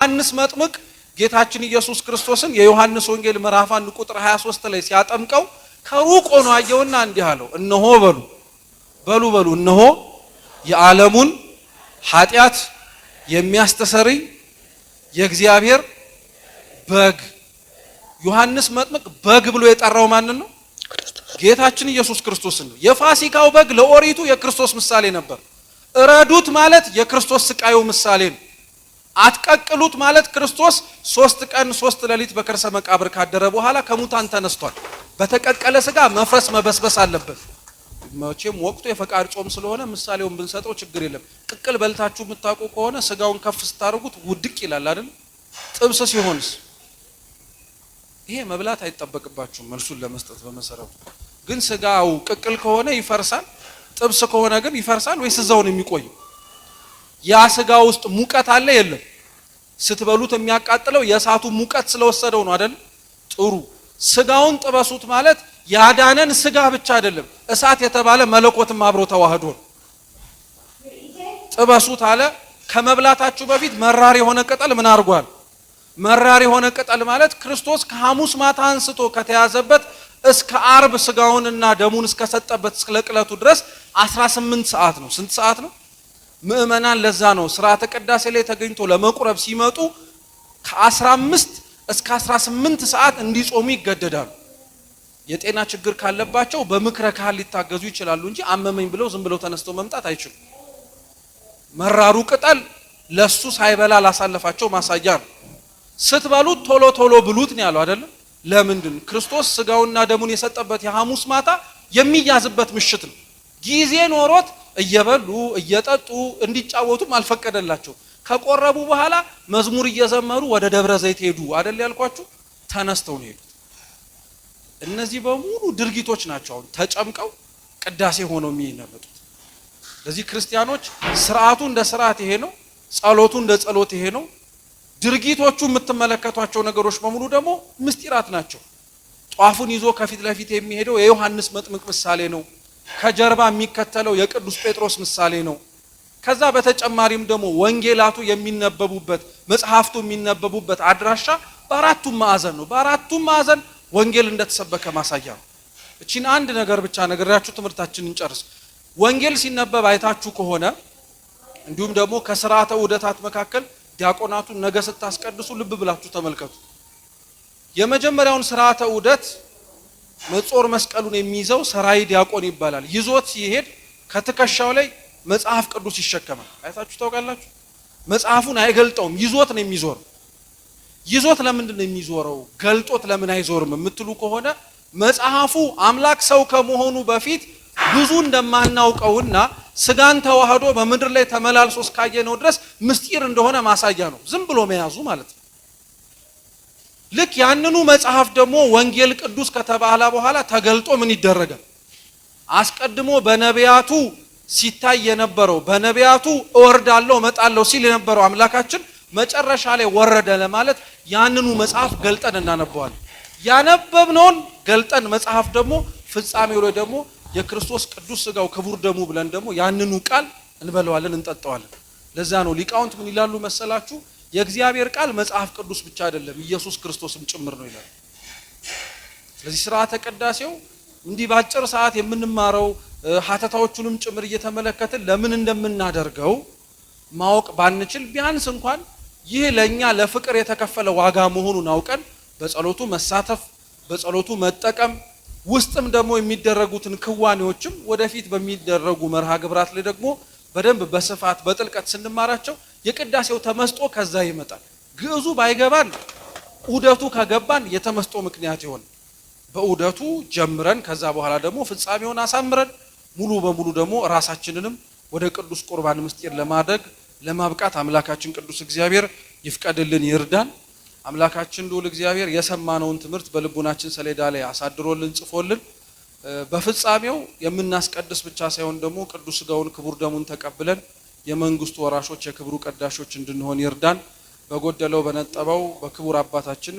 ዮሐንስ መጥምቅ ጌታችን ኢየሱስ ክርስቶስን የዮሐንስ ወንጌል ምዕራፍ 1 ቁጥር 23 ላይ ሲያጠምቀው ከሩቅ ሆኖ አየውና እንዲህ አለው፣ እነሆ በሉ እነሆ የዓለሙን ኃጢአት የሚያስተሰርይ የእግዚአብሔር በግ። ዮሐንስ መጥምቅ በግ ብሎ የጠራው ማንን ነው? ጌታችን ኢየሱስ ክርስቶስን ነው። የፋሲካው በግ ለኦሪቱ የክርስቶስ ምሳሌ ነበር። እረዱት ማለት የክርስቶስ ስቃዩ ምሳሌ ነው። አትቀቅሉት ማለት ክርስቶስ 3 ቀን 3 ሌሊት በከርሰ መቃብር ካደረ በኋላ ከሙታን ተነስቷል። በተቀቀለ ስጋ መፍረስ መበስበስ አለበት። መቼም ወቅቱ የፈቃድ ጾም ስለሆነ ምሳሌውን ብንሰጠው ችግር የለም። ቅቅል በልታችሁ የምታውቁ ከሆነ ስጋውን ከፍ ስታርጉት ውድቅ ይላል አይደል? ጥብስ ሲሆንስ ይሄ መብላት አይጠበቅባችሁም መልሱን ለመስጠት። በመሰረቱ ግን ስጋው ቅቅል ከሆነ ይፈርሳል፣ ጥብስ ከሆነ ግን ይፈርሳል ወይስ እዛው ነው የሚቆየው? ያ ስጋ ውስጥ ሙቀት አለ የለም? ስትበሉት የሚያቃጥለው የእሳቱ ሙቀት ስለወሰደው ነው አይደል? ጥሩ ስጋውን ጥበሱት ማለት ያዳነን ስጋ ብቻ አይደለም፣ እሳት የተባለ መለኮትም አብሮ ተዋህዶ ነው። ጥበሱት አለ። ከመብላታችሁ በፊት መራር የሆነ ቅጠል ምን አርጓል? መራር የሆነ ቅጠል ማለት ክርስቶስ ከሐሙስ ማታ አንስቶ ከተያዘበት እስከ አርብ ስጋውንና ደሙን እስከሰጠበት እስከ ለቅለቱ ድረስ 18 ሰዓት ነው። ስንት ሰዓት ነው? ምእመናን ለዛ ነው ሥርዓተ ቅዳሴ ላይ ተገኝቶ ለመቁረብ ሲመጡ ከ15 እስከ 18 ሰዓት እንዲጾሙ ይገደዳሉ። የጤና ችግር ካለባቸው በምክረ ካህን ሊታገዙ ይችላሉ እንጂ አመመኝ ብለው ዝም ብለው ተነስተው መምጣት አይችሉም። መራሩ ቅጠል ለሱ ሳይበላ ላሳለፋቸው ማሳያ ነው። ስትበሉት ቶሎ ብሉት ነው ያለው አይደል? ለምንድን? ክርስቶስ ስጋውና ደሙን የሰጠበት የሐሙስ ማታ የሚያዝበት ምሽት ነው። ጊዜ ኖሮት እየበሉ እየጠጡ እንዲጫወቱም አልፈቀደላቸው። ከቆረቡ በኋላ መዝሙር እየዘመሩ ወደ ደብረ ዘይት ሄዱ አይደል ያልኳችሁ? ተነስተው ነው ሄዱት። እነዚህ በሙሉ ድርጊቶች ናቸው አሁን ተጨምቀው ቅዳሴ ሆነው የሚነመጡት። ለዚህ ክርስቲያኖች ስርዓቱ እንደ ስርዓት ይሄ ነው፣ ጸሎቱ እንደ ጸሎት ይሄ ነው። ድርጊቶቹ የምትመለከቷቸው ነገሮች በሙሉ ደግሞ ምስጢራት ናቸው። ጧፉን ይዞ ከፊት ለፊት የሚሄደው የዮሐንስ መጥምቅ ምሳሌ ነው። ከጀርባ የሚከተለው የቅዱስ ጴጥሮስ ምሳሌ ነው። ከዛ በተጨማሪም ደግሞ ወንጌላቱ የሚነበቡበት መጽሐፍቱ የሚነበቡበት አድራሻ በአራቱም ማዕዘን ነው። በአራቱም ማዕዘን ወንጌል እንደተሰበከ ማሳያ ነው። እቺን አንድ ነገር ብቻ ነግራችሁ ትምህርታችንን እንጨርስ። ወንጌል ሲነበብ አይታችሁ ከሆነ እንዲሁም ደግሞ ከሥርዓተ ዑደታት መካከል ዲያቆናቱን ነገ ስታስቀድሱ ልብ ብላችሁ ተመልከቱ። የመጀመሪያውን ሥርዓተ ዑደት መጾር መስቀሉን የሚይዘው ሰራይ ዲያቆን ይባላል። ይዞት ሲሄድ ከትከሻው ላይ መጽሐፍ ቅዱስ ይሸከማል። አይታችሁ ታውቃላችሁ? መጽሐፉን አይገልጠውም፣ ይዞት ነው የሚዞረው። ይዞት ለምንድን ነው የሚዞረው? ገልጦት ለምን አይዞርም የምትሉ ከሆነ መጽሐፉ አምላክ ሰው ከመሆኑ በፊት ብዙ እንደማናውቀውና ስጋን ተዋህዶ በምድር ላይ ተመላልሶ እስካየነው ድረስ ምስጢር እንደሆነ ማሳያ ነው፣ ዝም ብሎ መያዙ ማለት ነው። ልክ ያንኑ መጽሐፍ ደግሞ ወንጌል ቅዱስ ከተባለ በኋላ ተገልጦ ምን ይደረጋል? አስቀድሞ በነቢያቱ ሲታይ የነበረው በነቢያቱ እወርዳለሁ እመጣለሁ ሲል የነበረው አምላካችን መጨረሻ ላይ ወረደ ለማለት ያንኑ መጽሐፍ ገልጠን እናነበዋለን። ያነበብነውን ገልጠን መጽሐፍ ደግሞ ፍጻሜው ላይ ደግሞ የክርስቶስ ቅዱስ ስጋው ክቡር ደሙ ብለን ደግሞ ያንኑ ቃል እንበለዋለን እንጠጣዋለን። ለዛ ነው ሊቃውንት ምን ይላሉ መሰላችሁ? የእግዚአብሔር ቃል መጽሐፍ ቅዱስ ብቻ አይደለም ኢየሱስ ክርስቶስም ጭምር ነው ይላል። ስለዚህ ሥርዓተ ቅዳሴው እንዲህ ባጭር ሰዓት የምንማረው ሐተታዎቹንም ጭምር እየተመለከትን ለምን እንደምናደርገው ማወቅ ባንችል ቢያንስ እንኳን ይህ ለኛ ለፍቅር የተከፈለ ዋጋ መሆኑን አውቀን በጸሎቱ መሳተፍ፣ በጸሎቱ መጠቀም፣ ውስጥም ደግሞ የሚደረጉትን ክዋኔዎችም ወደፊት በሚደረጉ መርሃ ግብራት ላይ ደግሞ በደንብ በስፋት በጥልቀት ስንማራቸው የቅዳሴው ተመስጦ ከዛ ይመጣል። ግዕዙ ባይገባን ዑደቱ ከገባን የተመስጦ ምክንያት ይሆን። በዑደቱ ጀምረን ከዛ በኋላ ደግሞ ፍጻሜውን አሳምረን ሙሉ በሙሉ ደግሞ ራሳችንንም ወደ ቅዱስ ቁርባን ምስጢር ለማድረግ ለማብቃት አምላካችን ቅዱስ እግዚአብሔር ይፍቀድልን ይርዳን። አምላካችን ልዑል እግዚአብሔር የሰማነውን ትምህርት በልቡናችን ሰሌዳ ላይ አሳድሮልን ጽፎልን በፍጻሜው የምናስቀድስ ብቻ ሳይሆን ደግሞ ቅዱስ ሥጋውን ክቡር ደሙን ተቀብለን የመንግስቱ ወራሾች የክብሩ ቀዳሾች እንድንሆን ይርዳን። በጎደለው በነጠበው በክቡር አባታችን